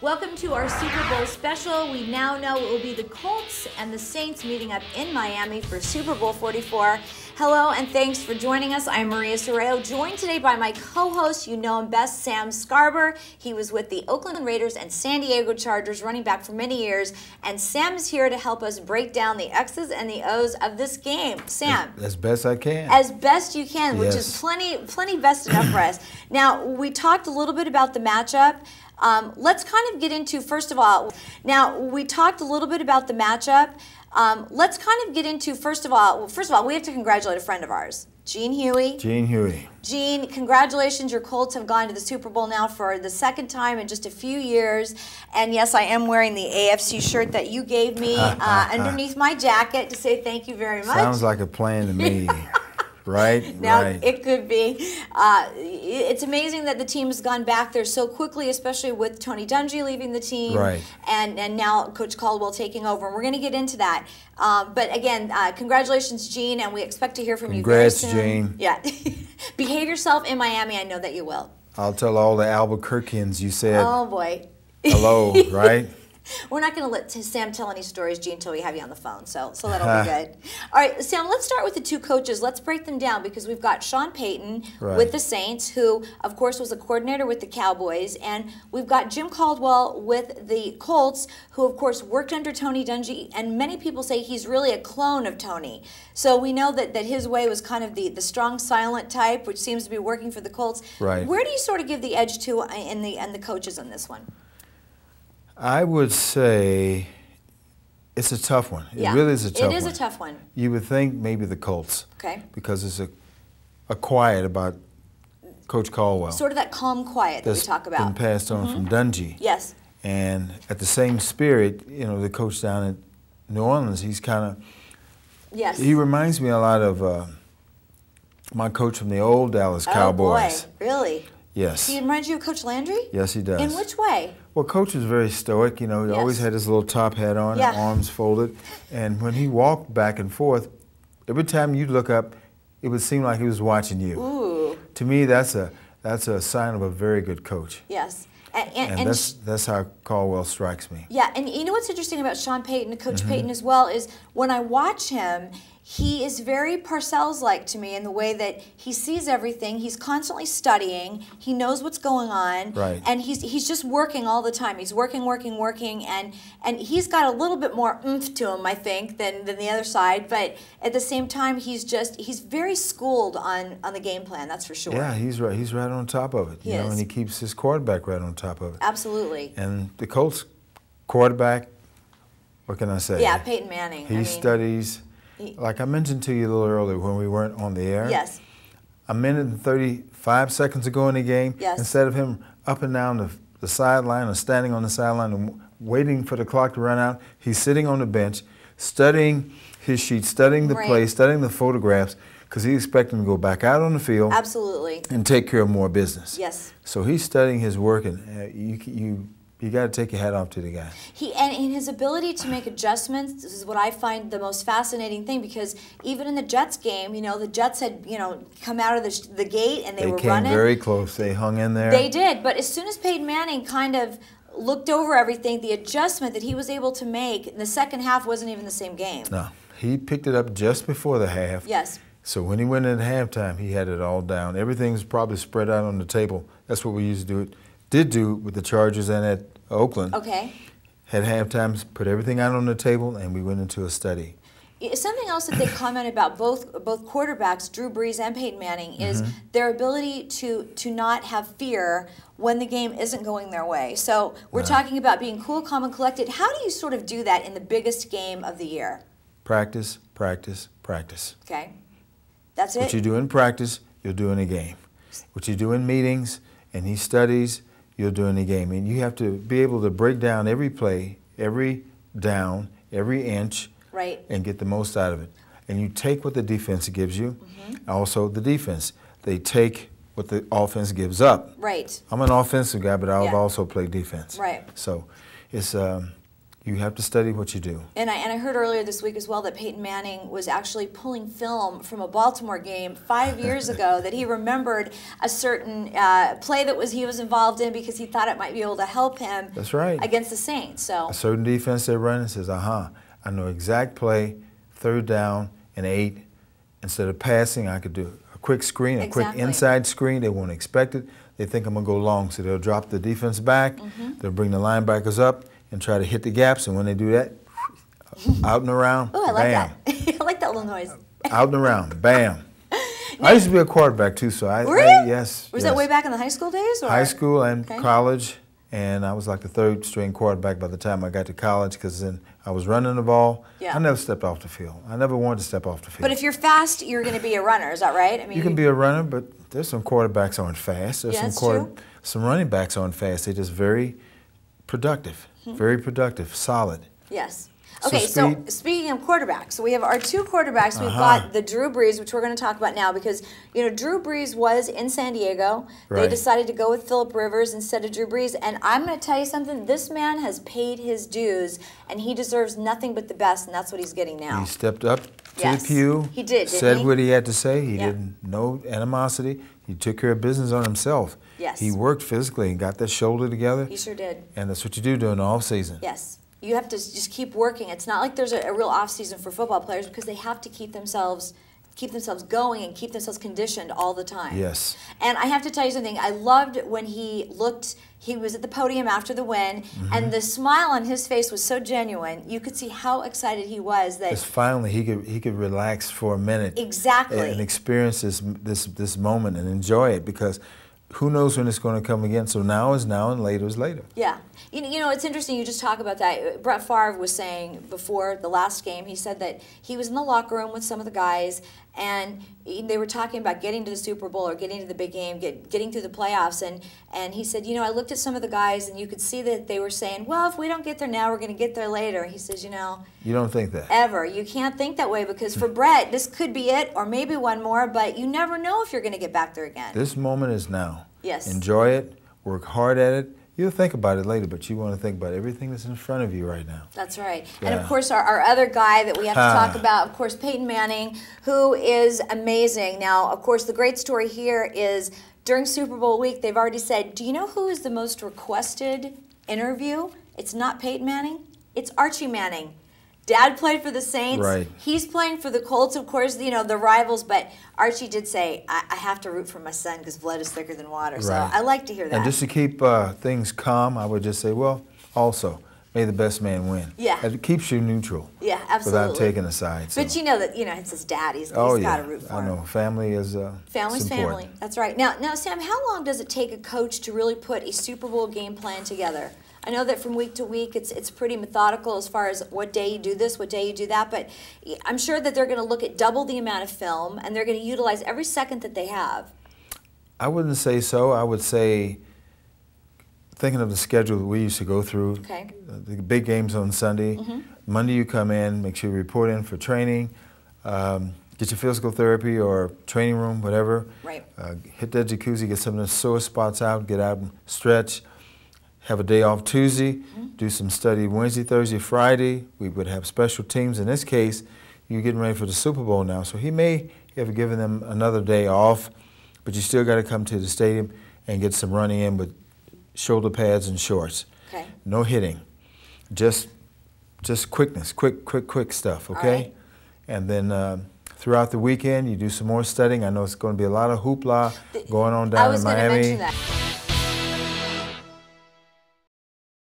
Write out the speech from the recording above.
Welcome to our Super Bowl special. We now know it will be the Colts and the Saints meeting up in Miami for Super Bowl 44. Hello and thanks for joining us. I'm Maria Sorreo, joined today by my co-host, you know him best, Sam Scarber. He was with the Oakland Raiders and San Diego Chargers running back for many years, and Sam is here to help us break down the X's and the O's of this game. Sam. As best I can. As best you can, which Yes. is plenty best enough for us. Now, we talked a little bit about the matchup. Let's kind of get into, first of all, we have to congratulate a friend of ours, Gene Huey. Gene Huey. Gene, congratulations. Your Colts have gone to the Super Bowl now for the second time in just a few years. And yes, I am wearing the AFC shirt that you gave me underneath my jacket to say thank you very much. Sounds like a plan to me. Right? Now, right. It could be. It's amazing that the team has gone back there so quickly, especially with Tony Dungy leaving the team. Right. And now Coach Caldwell taking over. And we're going to get into that. But again, congratulations, Gene, and we expect to hear from you very soon. Congrats, Gene. Yeah. Behave yourself in Miami. I know that you will. I'll tell all the Albuquerqueans you said Oh, boy. hello, right? We're not going to let Sam tell any stories, Gene, until we have you on the phone, so that'll be good. All right, Sam, let's start with the two coaches. Let's break them down because we've got Sean Payton with the Saints, who, of course, was a coordinator with the Cowboys, and we've got Jim Caldwell with the Colts, who, of course, worked under Tony Dungy, and many people say he's really a clone of Tony. So we know that his way was kind of the strong, silent type, which seems to be working for the Colts. Right. Where do you sort of give the edge to in the coaches on this one? I would say it's a tough one. It really is a tough one. It is a tough one. You would think maybe the Colts. Okay. Because it's a quiet about Coach Caldwell. Sort of that calm quiet that we talk about. Been passed on from Dungy. Yes. And at the same spirit, you know, the coach down at New Orleans, he's kind of... Yes. He reminds me a lot of my coach from the old Dallas Cowboys. Oh, boy. Really? Yes. He reminds you of Coach Landry? Yes, he does. In which way? Well, Coach was very stoic. You know, he always had his little top hat on, arms folded. And when he walked back and forth, every time you'd look up, it would seem like he was watching you. Ooh. To me, that's a sign of a very good coach. Yes. And that's how Caldwell strikes me. Yeah, and you know what's interesting about Sean Payton, Coach Payton as well, is when I watch him, he is very Parcells-like to me in the way that he sees everything. He's constantly studying. He knows what's going on. Right. And he's just working all the time. He's working, and he's got a little bit more oomph to him, I think, than the other side. But at the same time, he's very schooled on the game plan, that's for sure. Yeah, he's right. He's right on top of it. He is. And he keeps his quarterback right on top of it. Absolutely. And the Colts quarterback, what can I say? Yeah, Peyton Manning. He studies. Like I mentioned to you a little earlier when we weren't on the air. Yes. A minute and 35 seconds ago in the game, instead of him up and down the sideline or standing on the sideline and waiting for the clock to run out, he's sitting on the bench, studying his sheets, studying the play, studying the photographs, because he's expecting to go back out on the field. Absolutely. And take care of more business. Yes. So he's studying his work, and you got to take your hat off to the guy. And in his ability to make adjustments, this is what I find the most fascinating thing, because even in the Jets game, you know, the Jets had, come out of the gate and they were running. They came very close. They hung in there. They did. But as soon as Peyton Manning kind of looked over everything, the adjustment that he was able to make in the second half wasn't even the same game. No. He picked it up just before the half. Yes. So when he went into halftime, he had it all down. Everything's probably spread out on the table. That's what we used to do. Did do with the Chargers and at Oakland. Okay. Had halftimes, put everything out on the table, and we went into a study. Something else that they comment about both quarterbacks, Drew Brees and Peyton Manning, is their ability to not have fear when the game isn't going their way. So we're talking about being cool, calm, and collected. How do you sort of do that in the biggest game of the year? Practice, practice, practice. Okay. That's it? What you do in practice, you'll do in a game. What you do in meetings, and he studies, you'll do in the game. And you have to be able to break down every play, every down, every inch, and get the most out of it. And you take what the defense gives you, also the defense. They take what the offense gives up. Right. I'm an offensive guy, but I've also played defense. Right. So it's You have to study what you do. And I heard earlier this week as well that Peyton Manning was actually pulling film from a Baltimore game 5 years ago that he remembered a certain play that he was involved in because he thought it might be able to help him. That's right. Against the Saints. So a certain defense they're running says, I know exact play, 3rd down and 8. Instead of passing, I could do a quick screen, a quick inside screen. They won't expect it. They think I'm going to go long, so they'll drop the defense back. They'll bring the linebackers up and try to hit the gaps, and when they do that, out and around, oh, I like bam. that. I like that little noise. Out and around, bam. I used to be a quarterback too, so yes. Was that way back in the high school days? Or? High school and college, and I was like the 3rd string quarterback by the time I got to college because then I was running the ball. Yeah. I never stepped off the field. I never wanted to step off the field. But if you're fast, you're going to be a runner. Is that right? I mean, you can be a runner, but there's some quarterbacks aren't fast. There's some running backs aren't fast. They're just very productive. Very productive, solid. Yes. Okay, so speaking of quarterbacks, so we have our 2 quarterbacks. We've got the Drew Brees, which we're going to talk about now because, you know, Drew Brees was in San Diego. Right. They decided to go with Phillip Rivers instead of Drew Brees. And I'm going to tell you something. This man has paid his dues, and he deserves nothing but the best, and that's what he's getting now. He stepped up to the pew. He did, said what he had to say. He didn't, no animosity. He took care of business on himself. Yes. He worked physically and got that shoulder together. He sure did. And that's what you do during the off season. Yes. You have to just keep working. It's not like there's a real off season for football players because they have to keep themselves going and keep themselves conditioned all the time. Yes. And I have to tell you something. I loved when he was at the podium after the win, and the smile on his face was so genuine. You could see how excited he was that finally he could relax for a minute. Exactly. And experience this moment and enjoy it because who knows when it's going to come again. So now is now and later is later. Yeah. You know, it's interesting you just talk about that. Brett Favre was saying before the last game, he said that he was in the locker room with some of the guys, and they were talking about getting to the Super Bowl or getting to the big game, getting through the playoffs, and he said, you know, I looked at some of the guys, and you could see that they were saying, well, if we don't get there now, we're going to get there later. He says, you know. You don't think that. Ever. You can't think that way because for Brett, this could be it or maybe one more, but you never know if you're going to get back there again. This moment is now. Yes. Enjoy it. Work hard at it. You'll think about it later, but you want to think about everything that's in front of you right now. That's right. Yeah. And, of course, our other guy that we have to talk about, of course, Peyton Manning, who is amazing. Now, of course, the great story here is during Super Bowl week, they've already said, do you know who is the most requested interview? It's not Peyton Manning. It's Archie Manning. Dad played for the Saints. Right. He's playing for the Colts, of course, you know, the rivals. But Archie did say, I have to root for my son because blood is thicker than water. Right. So I like to hear that. And just to keep things calm, I would just say, well, also, may the best man win. Yeah. It keeps you neutral. Yeah, absolutely. Without taking a side. So. But you know that, you know, it's his dad. He's got to root for him. I know. Family is Family's family. That's right. Now, Sam, how long does it take a coach to really put a Super Bowl game plan together? I know that from week to week it's pretty methodical as far as what day you do this, what day you do that, but I'm sure that they're going to look at double the amount of film and they're going to utilize every second that they have. I wouldn't say so. I would say, thinking of the schedule that we used to go through, the big games on Sunday, Monday you come in, make sure you report in for training, get your physical therapy or training room, whatever. Right. Hit that jacuzzi, get some of the sore spots out, get out and stretch. Have a day off Tuesday, do some study Wednesday, Thursday, Friday. We would have special teams. In this case, you're getting ready for the Super Bowl now, so he may have given them another day off, but you still got to come to the stadium and get some running in with shoulder pads and shorts. Okay. No hitting, just quickness, quick stuff, okay? Right. And then throughout the weekend, you do some more studying. I know it's going to be a lot of hoopla going on down in Miami. I was going to mention that.